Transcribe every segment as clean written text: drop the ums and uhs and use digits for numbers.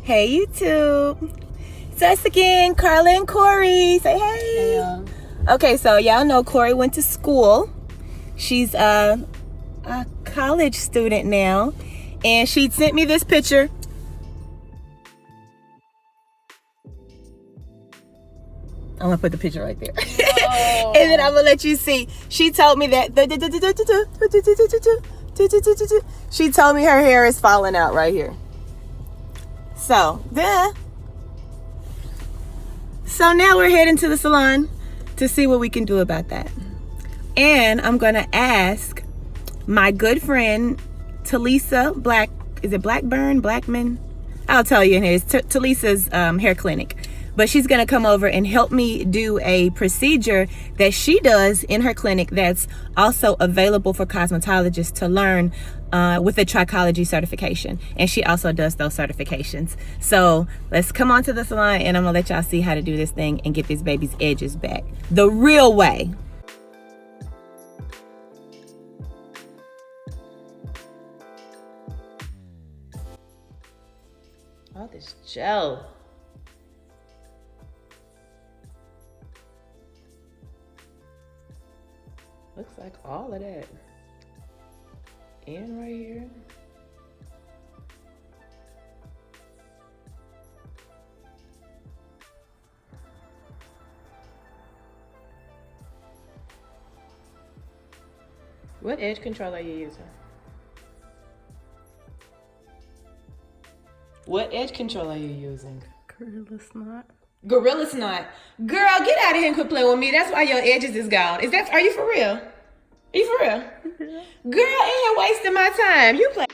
Hey YouTube. It's us again, Carla and Corey. Say hey. Hey, y'all. Okay, so y'all know Corey went to school. She's a college student now, and she sent me this picture. I'm gonna put the picture right there. And then I'm gonna let you see. She told me that she told me her hair is falling out right here. So now we're heading to the salon to see what we can do about that. And I'm gonna ask my good friend Talisa Blackman? I'll tell you in here. It's Talisa's hair clinic. But she's gonna come over and help me do a procedure that she does in her clinic that's also available for cosmetologists to learn with a trichology certification. And she also does those certifications. So let's come on to the salon and I'm gonna let y'all see how to do this thing and get this baby's edges back the real way. Oh, this gel. Looks like all of that. And right here. What edge control are you using? What edge control are you using? Gorilla Snot. Gorilla Snot. Girl, get out of here and quit playing with me. That's why your edges is gone. Are you for real? Are you for real? Girl, ain't here wasting my time. You play.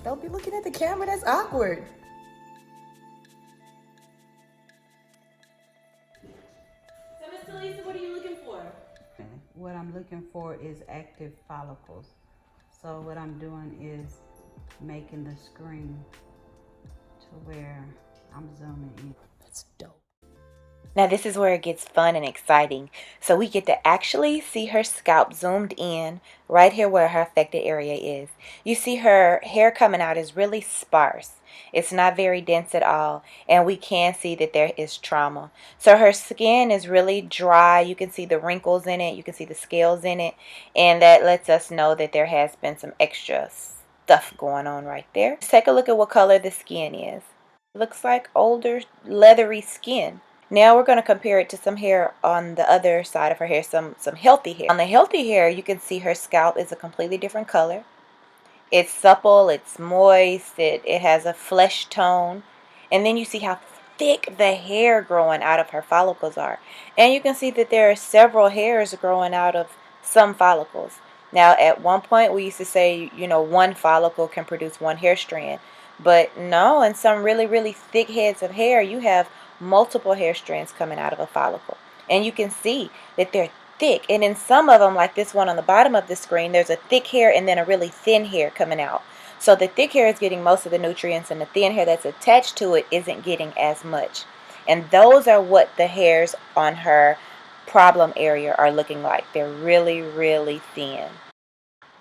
Don't be looking at the camera. That's awkward. So, Miss Talisa, what are you looking for? What I'm looking for is active follicles. So what I'm doing is making the screen to where I'm zooming in. That's dope. Now this is where it gets fun and exciting. So we get to actually see her scalp zoomed in right here where her affected area is. You see her hair coming out is really sparse. It's not very dense at all. And we can see that there is trauma. So her skin is really dry. You can see the wrinkles in it. You can see the scales in it. And that lets us know that there has been some extra stuff going on right there. Let's take a look at what color the skin is. It looks like older leathery skin. Now we're going to compare it to some hair on the other side of her hair, some healthy hair. On the healthy hair, you can see her scalp is a completely different color. It's supple, it's moist, it has a flesh tone. And then you see how thick the hair growing out of her follicles are. And you can see that there are several hairs growing out of some follicles. Now, at one point, we used to say, one follicle can produce one hair strand. But no, in some really, really thick heads of hair, you have multiple hair strands coming out of a follicle. And you can see that they're thick. And in some of them, like this one on the bottom of the screen, there's a thick hair and then a really thin hair coming out. So the thick hair is getting most of the nutrients and the thin hair that's attached to it isn't getting as much. And those are what the hairs on her problem area are looking like. They're really, really thin.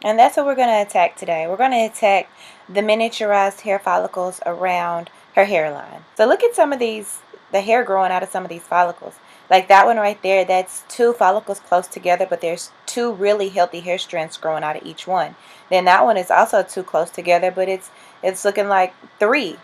And that's what we're going to attack today. We're going to attack the miniaturized hair follicles around her hairline. So look at some of these, the hair growing out of some of these follicles. Like that one right there, that's 2 follicles close together, but there's 2 really healthy hair strands growing out of each one. Then that one is also 2 close together, but it's looking like 3.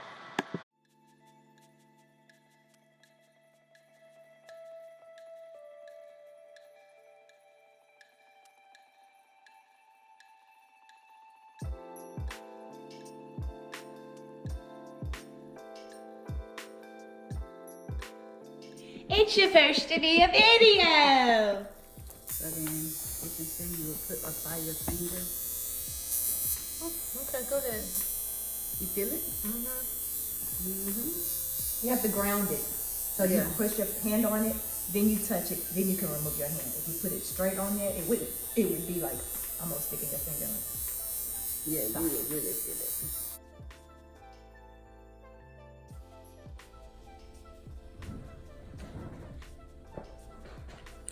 It's your first to be a video. So then you can see you would apply your finger. Oh, okay, go ahead. You feel it? You have to ground it. So you push your hand on it, then you touch it, then you can remove your hand. If you put it straight on there, it would be like almost sticking your finger in. Yeah, you would really feel it.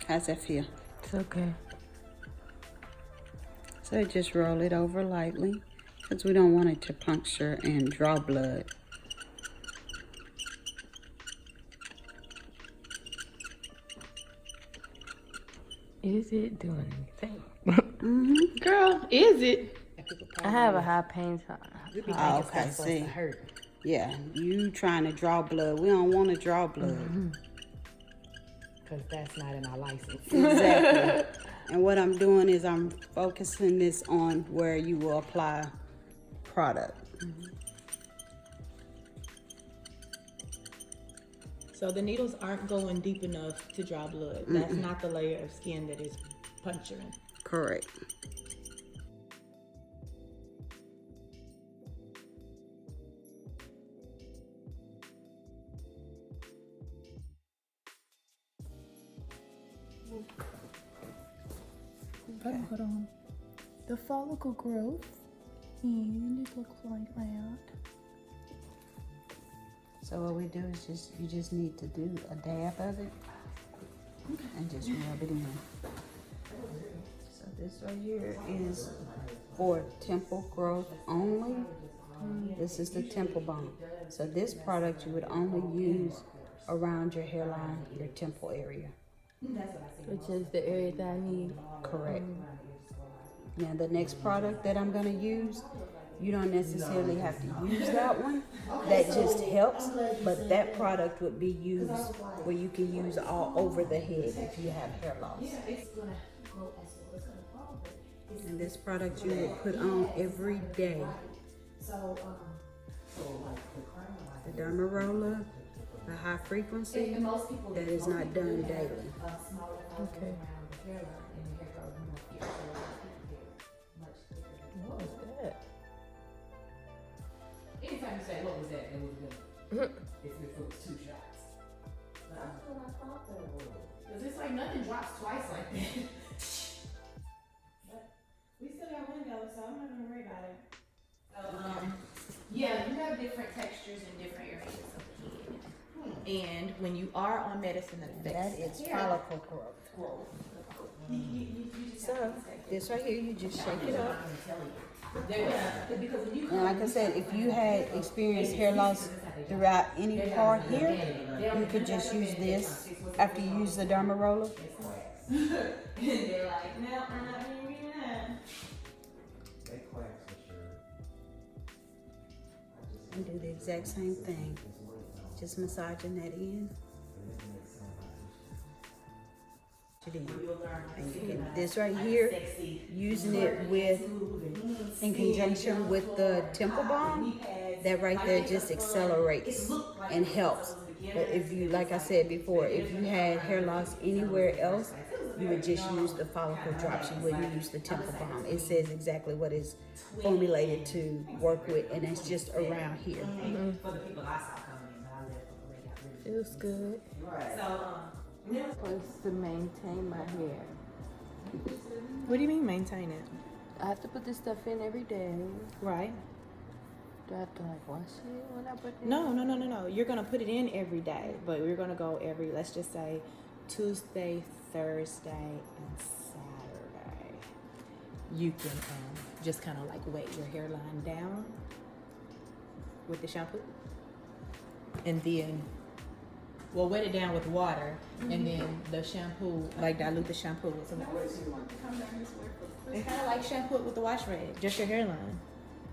How's that feel? It's okay. So just roll it over lightly because we don't want it to puncture and draw blood. Is it doing anything? Girl, is it? I have a high pain tolerance. Oh, okay, see. Yeah, you trying to draw blood. We don't want to draw blood. Because that's not in our license. Exactly. And what I'm doing is I'm focusing this on where you will apply product. So the needles aren't going deep enough to draw blood. That's not the layer of skin that is puncturing. Correct. Put on the follicle growth, and it looks like that. So what we do is you just need to do a dab of it and just rub it in. So this right here is for temple growth only. This is the temple balm. So this product you would only use around your hairline, your temple area. Which is the area that I need. Correct. Now the next product that I'm going to use, you don't necessarily have to use that one. That just helps, but that product would be used where you can use all over the head if you have hair loss. And this product you would put on every day. The derma roller, the high frequency, that is not done daily. Okay. What was that? Anytime you say what was that, it was good. If it was 2 shots. That's what I thought that was. Because it's like nothing drops twice like that. But we still got windows, so I'm not gonna worry about it. So, yeah, you have different textures in different areas of the head. And when you are on medicine that affects That is follicle growth. So this right here, you just shake it up. And like I said, if you had experienced hair loss throughout any part here, you could just use this after you use the derma roller. And they're like, no, I'm not gonna do that. And do the exact same thing. Just massaging that in. And you can, this right here, using it in conjunction with the temple balm, that right there just accelerates and helps. But if you, like I said before, if you had hair loss anywhere else, you would just use the follicle drops. You wouldn't use the temple balm. It says exactly what is formulated to work with, and it's just around here. Feels good. Supposed to maintain my hair. What do you mean maintain it? I have to put this stuff in every day. Right? Do I have to like wash it when I put it in? No. You're gonna put it in every day, but we're gonna go every, let's just say, Tuesday, Thursday, and Saturday. You can just kind of like wet your hairline down with the shampoo, and then Well, wet it down with water, and then the shampoo, like dilute the shampoo with some. It's kind of like shampoo it with the wash rag, just your hairline.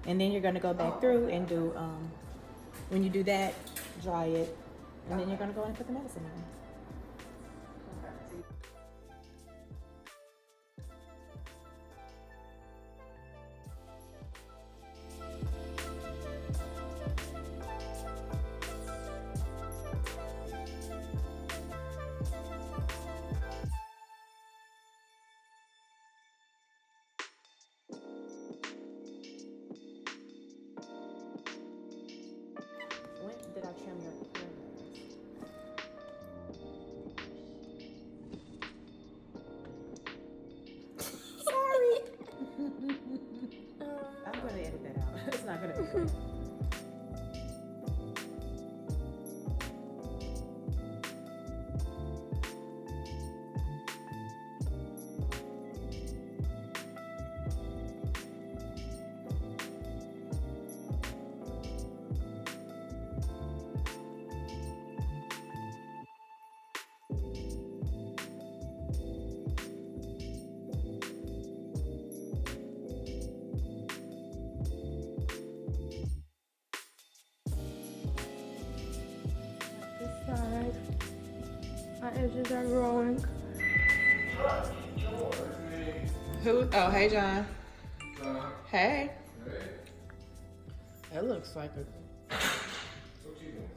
And then you're gonna go back through and do, when you do that, dry it, and then you're gonna go and put the medicine in. When did I trim your hair? I'm gonna edit that out. It's not gonna be good. This side, my edges are growing. Who? Oh, hey, John. Hey. That looks like a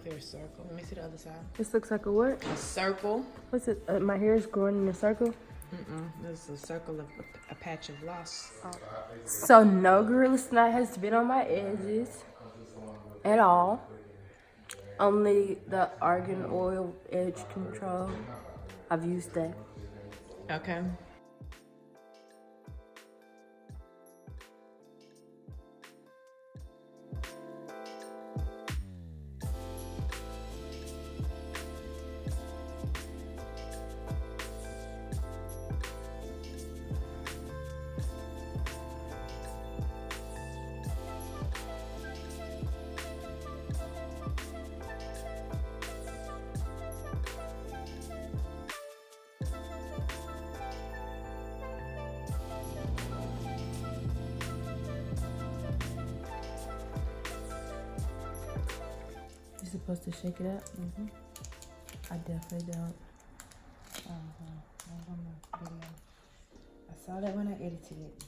clear circle. Let me see the other side. This looks like a what? A circle. What's it? My hair is growing in a circle. This is a circle of a patch of loss. So no Gorilla Snot has been on my edges at all. Only the argan oil edge control. I've used that. Okay. You're supposed to shake it up? I definitely don't. I saw that when I edited it.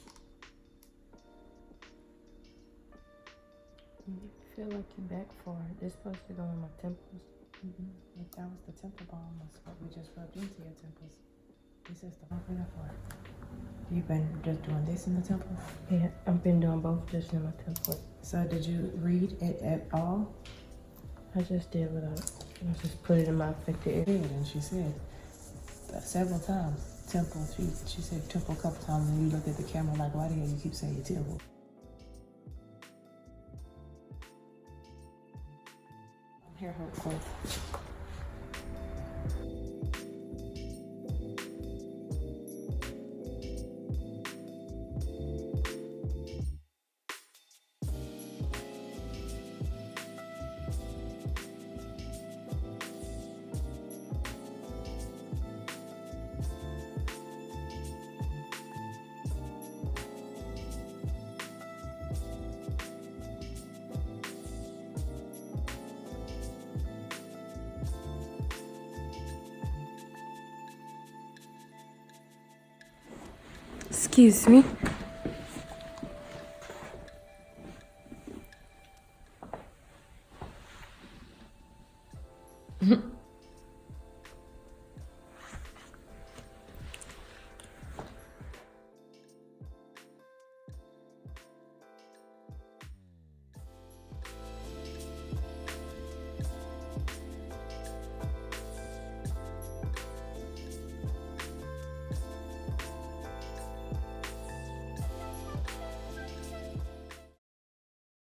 You feel like you're back for it. It's supposed to go in my temples. If that was the temple balm, was what we just rubbed into your temples. This is the open up for it. You've been just doing this in the temples? Yeah, I've been doing both just in my temples. So did you read it at all? I just did what I just put it in my affected area. And she said several times, temple. She said temple a couple times, and you looked at the camera like, why the hell you keep saying temple? Hair hurtful. Excuse me.